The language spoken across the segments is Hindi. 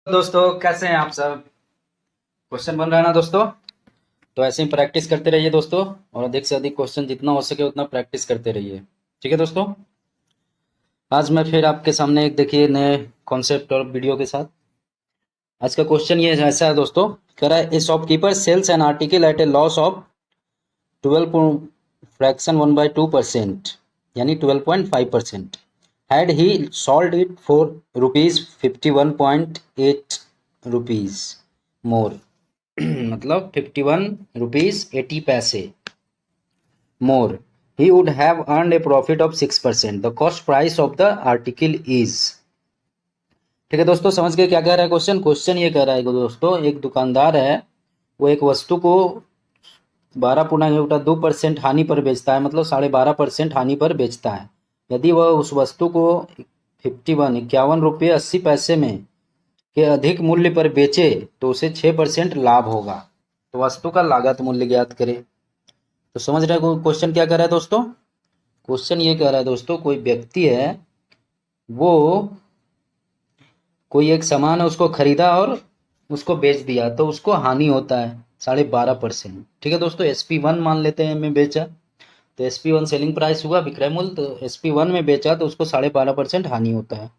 दोस्तों कैसे हैं आप सब। क्वेश्चन बन रहा है ना दोस्तों। तो ऐसे ही प्रैक्टिस करते रहिए दोस्तों, और अधिक से अधिक क्वेश्चन जितना हो सके उतना प्रैक्टिस करते रहिए। ठीक है दोस्तों। आज मैं फिर आपके सामने एक देखिए नए कॉन्सेप्ट और वीडियो के साथ। आज का क्वेश्चन ये ऐसा है दोस्तों। कह रहा है a shopkeeper sells an article at a loss of 12.1/2%, यानी 12.5%। Had he sold it for ₹51.8 more, मतलब 51 रुपीज 80 पैसे मोर, he would have earned a profit of 6%. The cost price of the article is। ठीक है दोस्तों, समझ गए क्या कह रहा है क्वेश्चन। क्वेश्चन ये कह रहा है दोस्तों, एक दुकानदार है, वो एक वस्तु को 12.2% हानि पर बेचता है, मतलब 12.5% हानि पर बेचता है। यदि वह उस वस्तु को 51 रुपये 80 पैसे में के अधिक मूल्य पर बेचे तो उसे 6% लाभ होगा। तो वस्तु का लागत मूल्य ज्ञात करें। तो समझ रहे हो क्वेश्चन क्या कर रहा है दोस्तों। क्वेश्चन ये कह रहा है दोस्तों, कोई व्यक्ति है, वो कोई एक सामान है उसको खरीदा और उसको बेच दिया, तो उसको हानि होता है 12.5%। ठीक है दोस्तों। SP1 मान लेते हैं, मैं बेचा, तो SP1 सेलिंग प्राइस हुआ, विक्रय मूल्य। तो SP1 में बेचा तो उसको 12.5% हानि होता है।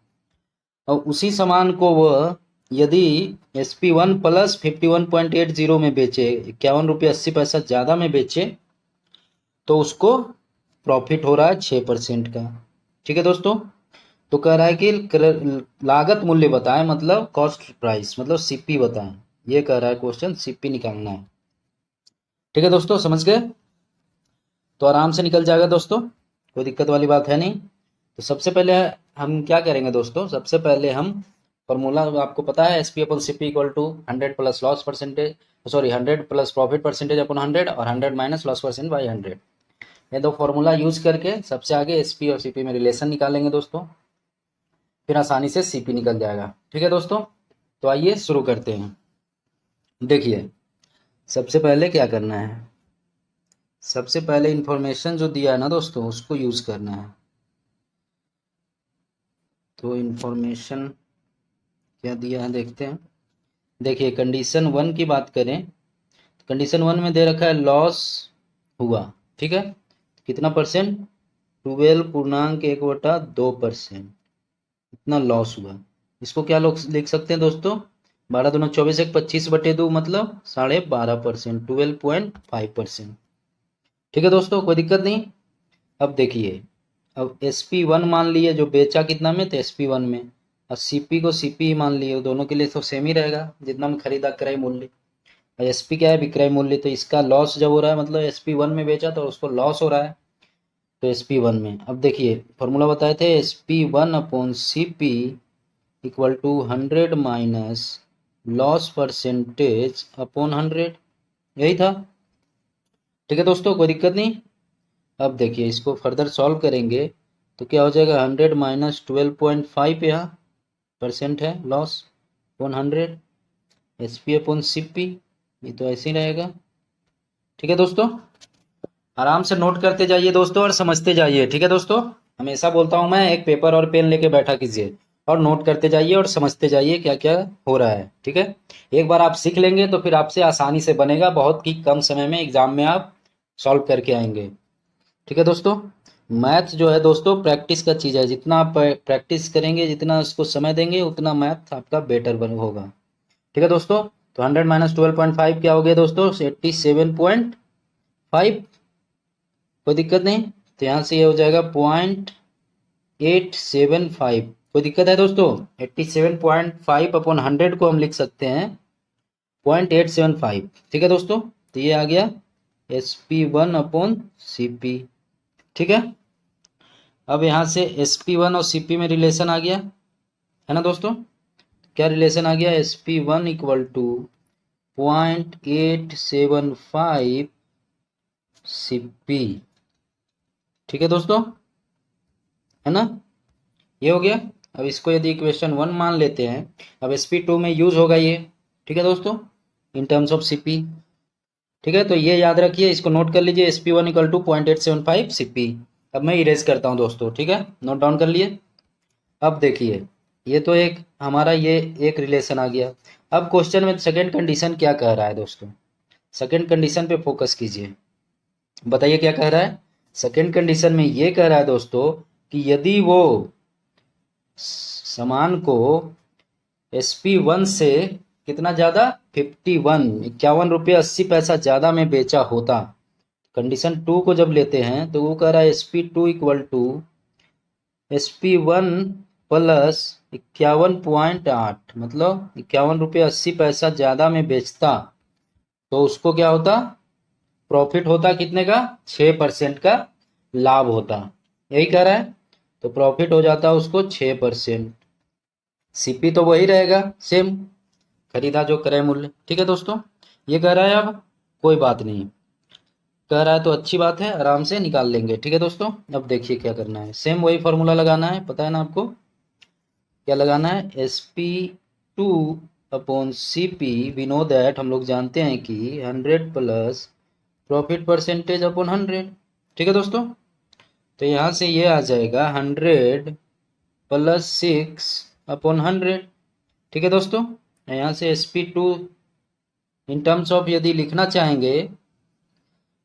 और उसी सामान को वह यदि SP1 प्लस 51.80 में बेचे, 51 रुपये 80 पैसा ज़्यादा में बेचे, तो उसको प्रॉफिट हो रहा है 6% का। ठीक है दोस्तों। तो कह रहा है कि लागत मूल्य बताएं, मतलब कॉस्ट प्राइस, मतलब CP बताएं। ये कह रहा है क्वेश्चन, CP निकालना है। ठीक है दोस्तों, समझ गए। तो आराम से निकल जाएगा दोस्तों, कोई दिक्कत वाली बात है नहीं। तो सबसे पहले हम क्या करेंगे दोस्तों, सबसे पहले हम फॉर्मूला आपको पता है, SP/CP equal to 100 plus loss percentage, sorry 100 plus profit percentage upon 100 और 100 माइनस लॉस परसेंट बाई 100। ये दो फॉर्मूला यूज करके सबसे आगे SP और CP में रिलेशन निकालेंगे दोस्तों, फिर आसानी से CP निकल जाएगा। ठीक है दोस्तों। तो आइए शुरू करते हैं। देखिए, सबसे पहले क्या करना है, सबसे पहले इंफॉर्मेशन जो दिया है ना दोस्तों, उसको यूज करना है। तो इंफॉर्मेशन क्या दिया है देखते हैं। देखिए, कंडीशन 1 की बात करें, कंडीशन 1 में दे रखा है लॉस हुआ। ठीक है, कितना परसेंट, 12.1/2%, इतना लॉस हुआ। इसको क्या लोग लिख सकते हैं दोस्तों, 12×2 = 24, 25/2, मतलब 12.5%, 12.5%। ठीक है दोस्तों, कोई दिक्कत नहीं। अब देखिए, अब SP1 मान लिए, जो बेचा कितना में, तो SP1 में, और CP को CP ही मान लिए, दोनों के लिए तो सेम ही रहेगा, जितना में खरीदा क्रय मूल्य। और SP क्या है, विक्रय मूल्य। तो इसका लॉस जब हो रहा है, मतलब SP1 में बेचा तो उसको लॉस हो रहा है, तो SP1 में। अब देखिए, फॉर्मूला बताए थे, SP1/CP equal to 100 minus loss percentage upon 100, यही था। ठीक है दोस्तों, कोई दिक्कत नहीं। अब देखिए, इसको फर्दर सॉल्व करेंगे तो क्या हो जाएगा, 100 माइनस 12.5 यहाँ परसेंट है loss upon 100, SP upon CP, ये तो ऐसे ही रहेगा। ठीक है दोस्तों, आराम से नोट करते जाइए दोस्तों और समझते जाइए। ठीक है दोस्तों, हमेशा बोलता हूँ मैं, एक पेपर और पेन लेके बैठा कीजिए और नोट करते जाइए और समझते जाइए क्या क्या हो रहा है। ठीक है, एक बार आप सीख लेंगे तो फिर आपसे आसानी से बनेगा, बहुत ही कम समय में एग्जाम में आप सॉल्व करके आएंगे। ठीक है दोस्तों, मैथ जो है दोस्तों प्रैक्टिस का चीज़ है, जितना आप प्रैक्टिस करेंगे, जितना उसको समय देंगे, उतना मैथ आपका बेटर बन होगा। ठीक है दोस्तों। तो 100 माइनस 12.5 क्या हो गया दोस्तों, 87.5। कोई दिक्कत नहीं। तो यहाँ से ये हो जाएगा 0.875। कोई दिक्कत है दोस्तों, 87.5 अपॉन 100 को हम लिख सकते हैं 0.875। ठीक है दोस्तों, तो ये आ गया SP1/CP। ठीक है, अब यहाँ से SP1 और CP में रिलेशन आ गया है ना दोस्तों। क्या रिलेशन आ गया, SP1 इक्वल टू 0.875 CP। ठीक है दोस्तों, है ना, ये हो गया। अब इसको यदि इक्वेशन 1 मान लेते हैं, अब SP2 में यूज होगा ये। ठीक है दोस्तों, इन टर्म्स ऑफ CP। ठीक है, तो ये याद रखिए, इसको नोट कर लीजिए, SP1 इक्वल टू 0.875 CP। अब मैं इरेज करता हूँ दोस्तों, ठीक है, नोट डाउन कर लिए। अब देखिए, ये तो एक हमारा ये एक रिलेशन आ गया। अब क्वेश्चन में सेकंड कंडीशन क्या कह रहा है दोस्तों, सेकंड कंडीशन पे फोकस कीजिए। बताइए क्या कह रहा है। सेकंड कंडीशन में ये कह रहा है दोस्तों कि यदि वो सामान को SP1 से कितना ज्यादा 51 ₹51.80 ज्यादा में बेचा होता। कंडीशन 2 को जब लेते हैं तो वो कह रहा है SP2 equal to SP1 plus 51.8, मतलब ₹51.80 ज्यादा में बेचता तो उसको क्या होता, प्रॉफिट होता कितने का, 6% का लाभ होता। यही कह रहा है, तो प्रॉफिट हो जाता उसको 6%। सीपी तो वही रहेगा सेम, खरीदा जो क्रय मूल्य। ठीक है दोस्तों, ये कह रहा है। अब कोई बात नहीं, कह रहा है तो अच्छी बात है, आराम से निकाल लेंगे। ठीक है दोस्तों, अब देखिए क्या करना है, सेम वही फॉर्मूला लगाना है, पता है ना आपको क्या लगाना है। SP2 upon CP, we know that, हम लोग जानते हैं कि 100 प्लस प्रॉफिट परसेंटेज अपॉन 100। ठीक है दोस्तों, तो यहाँ से ये आ जाएगा 100 प्लस 6 अपॉन 100। ठीक है दोस्तों, यहाँ से SP2 इन टर्म्स ऑफ यदि लिखना चाहेंगे,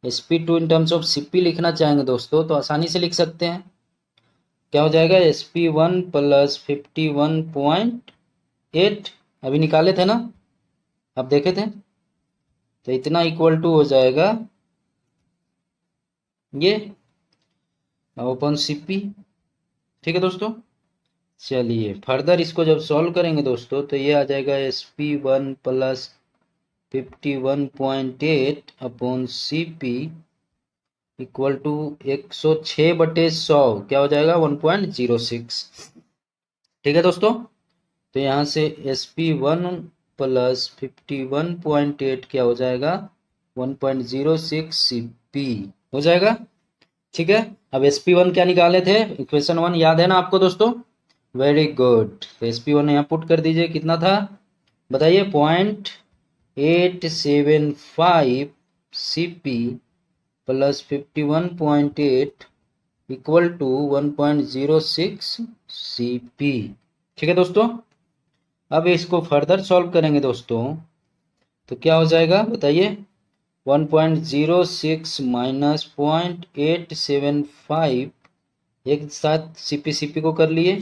SP2 in terms of CP लिखना चाहेंगे दोस्तों, तो आसानी से लिख सकते हैं। क्या हो जाएगा, SP1 प्लस 51.8, अभी निकाले थे ना, आप देखे थे, तो इतना इक्वल टू हो जाएगा ये ओपन CP। ठीक है दोस्तों, चलिए फर्दर इसको जब सॉल्व करेंगे दोस्तों तो ये आ जाएगा SP1 plus 51.8 upon CP equal to 106/100, क्या हो जाएगा 1.06। ठीक है दोस्तों, तो यहाँ से SP1 प्लस 51.8 क्या हो जाएगा 1.06 CP हो जाएगा। ठीक है, अब SP1 क्या निकाले थे, इक्वेशन 1 याद है ना आपको दोस्तों, वेरी गुड। तो SP1 यहाँ पुट कर दीजिए, कितना था बताइए, 0.875 CP plus 51.8 equal to 1.06 CP। ठीक है दोस्तों, अब इसको फर्दर सॉल्व करेंगे दोस्तों तो क्या हो जाएगा बताइए, 1.06 माइनस 0.875, एक साथ CP को कर लिए,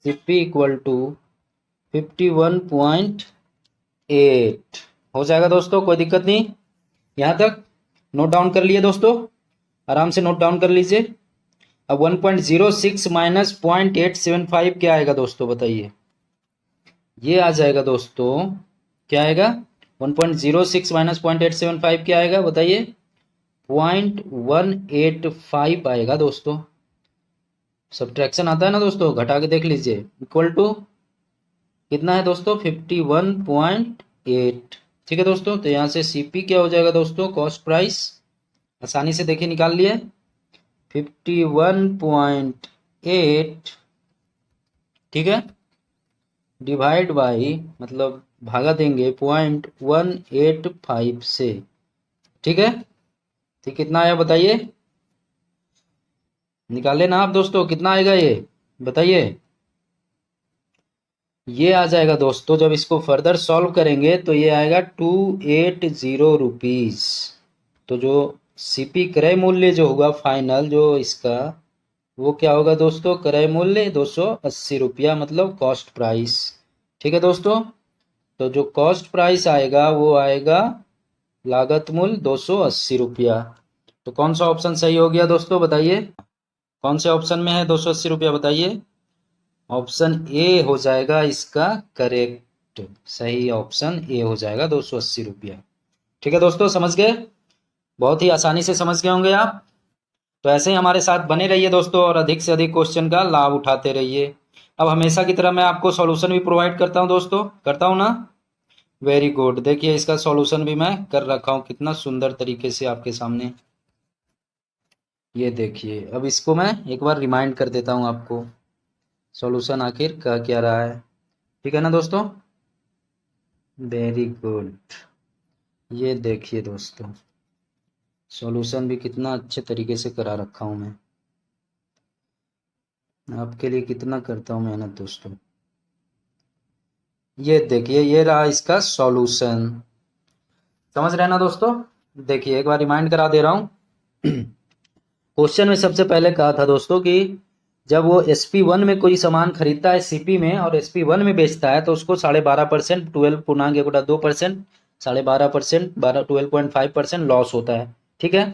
CP इक्वल टू 51.8 हो जाएगा दोस्तों, कोई दिक्कत नहीं। यहाँ तक नोट डाउन कर लिए दोस्तों, आराम से नोट डाउन कर लीजिए। अब 1.06 माइनस 0.875 क्या आएगा दोस्तों बताइए, ये आ जाएगा दोस्तों, क्या आएगा 1.06 माइनस 0.875 क्या आएगा बताइए, 0.185 आएगा दोस्तों। सब्ट्रैक्शन आता है ना दोस्तों, घटा के देख लीजिए, इक्वल टू कितना है दोस्तों 51.8। ठीक है दोस्तों, तो यहाँ से CP क्या हो जाएगा दोस्तों, कॉस्ट प्राइस, आसानी से देखिए निकाल लिए, 51.8, ठीक है, डिवाइड बाई, मतलब भागा देंगे 0.185 से। ठीक है, तो कितना आया बताइए, निकाले ना आप दोस्तों, कितना आएगा ये बताइए। ये आ जाएगा दोस्तों, जब इसको फर्दर सॉल्व करेंगे तो ये आएगा 280 रुपीज। तो जो CP क्रय मूल्य जो होगा फाइनल जो इसका, वो क्या होगा दोस्तों, क्रय मूल्य 280 रुपया, मतलब कॉस्ट प्राइस। ठीक है दोस्तों, तो जो कॉस्ट प्राइस आएगा वो आएगा लागत मूल्य 280 रुपया। तो कौन सा ऑप्शन सही हो गया दोस्तों बताइए, कौन से ऑप्शन में है 280 रुपया बताइए। ऑप्शन ए हो जाएगा इसका करेक्ट, सही ऑप्शन ए हो जाएगा 280 रुपया। ठीक है दोस्तों, समझ गए, बहुत ही आसानी से समझ गए होंगे आप। तो ऐसे ही हमारे साथ बने रहिए दोस्तों और अधिक से अधिक क्वेश्चन का लाभ उठाते रहिए। अब हमेशा की तरह मैं आपको सॉल्यूशन भी प्रोवाइड करता हूं दोस्तों, करता हूं ना, वेरी गुड। देखिए इसका सॉल्यूशन भी मैं कर रखा हूं कितना सुंदर तरीके से आपके सामने, ये देखिए। अब इसको मैं एक बार रिमाइंड कर देता हूं आपको, सॉल्यूशन आखिर कह क्या रहा है। ठीक है ना दोस्तों, वेरी गुड। ये देखिए दोस्तों, सॉल्यूशन भी कितना अच्छे तरीके से करा रखा हूं मैं। आपके लिए कितना करता हूँ मेहनत दोस्तों। ये देखिए, ये रहा इसका सॉल्यूशन। समझ रहे हैं ना दोस्तों। देखिए एक बार रिमाइंड करा दे रहा हूँ। क्वेश्चन में सबसे पहले कहा था दोस्तों कि जब वो SP1 में कोई सामान खरीदता है CP में और SP1 में बेचता है तो उसको 12.5%, 12.2%, 12.5%, 12.5% लॉस होता है। ठीक है,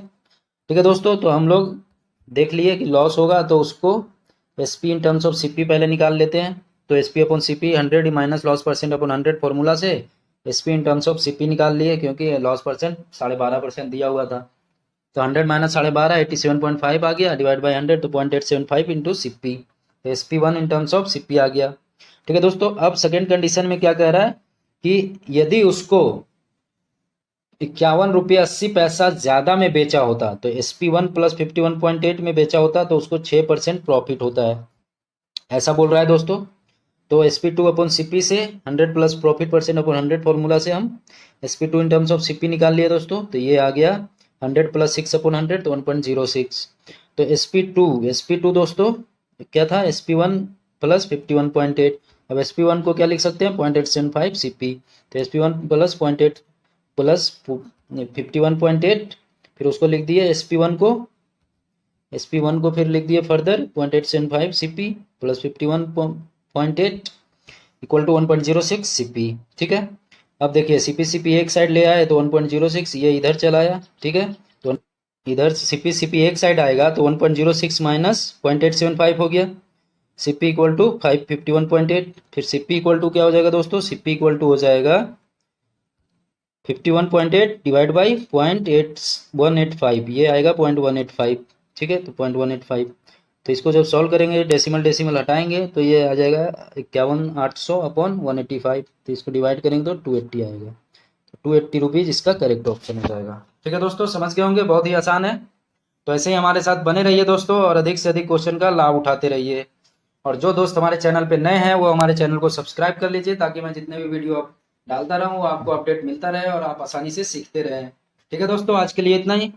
ठीक है दोस्तों। तो हम लोग देख लिए कि लॉस होगा तो उसको SP in terms of CP पहले निकाल लेते हैं। तो SP upon CP 100 minus loss percent upon 100 formula से SP in terms of CP निकाल लिए, क्योंकि लॉस परसेंट 12.5% दिया हुआ था। तो 100 माइनस 12.5 87.5 आ गया, डिवाइड बाई 100 तो 0.875 इंटू CP। तो SP1 in terms of CP आ गया। ठीक है दोस्तों। अब सेकेंड कंडीशन में क्या कह रहा है कि यदि उसको 51 रुपये 80 पैसा ज्यादा में बेचा होता तो SP1 प्लस 51.8 में बेचा होता तो उसको 6% प्रॉफिट होता है, ऐसा बोल रहा है दोस्तों। तो SP2 अपॉन CP से 100 plus profit percent upon 100 formula से हम SP2 in terms of CP निकाल लिए दोस्तों। तो ये आ गया 100 प्लस 6 अपॉन 100 तो 1.06। तो SP2 दोस्तों क्या था, SP1 प्लस 51.8। अब SP1 को क्या लिख सकते हैं, 0.875 CP। तो SP1 प्लस 0.8 प्लस 51.8, फिर उसको लिख दिए SP1 को फिर लिख दिए further 0.875 CP plus 51.8 equal to 1.06 CP। ठीक है। अब देखिए CP एक साइड ले आए तो 1.06, ये इधर चला आया। ठीक है, तो इधर CP एक साइड आएगा तो 1.06 माइनस 0.875 हो गया। CP इक्वल टू 51.8, फिर CP इक्वल टू क्या हो जाएगा दोस्तों, CP इक्वल टू हो जाएगा 51.8 डिवाइड बाई 0.8185, ये आएगा 0.185। ठीक है, तो 0.185। तो इसको जब सॉल्व करेंगे डेसिमल हटाएंगे तो ये आ जाएगा 51,800 अपॉन 185। तो इसको डिवाइड करेंगे तो 280 आएगा। तो 280 रुपीज़ इसका करेक्ट ऑप्शन हो जाएगा। ठीक है दोस्तों, समझ गए होंगे, बहुत ही आसान है। तो ऐसे ही हमारे साथ बने रहिए दोस्तों और अधिक से अधिक क्वेश्चन का लाभ उठाते रहिए। और जो दोस्त हमारे चैनल पे नए हैं वो हमारे चैनल को सब्सक्राइब कर लीजिए, ताकि मैं जितने भी वीडियो डालता रहूं आपको अपडेट मिलता रहे और आप आसानी से सीखते रहें। ठीक है दोस्तों, आज के लिए इतना ही।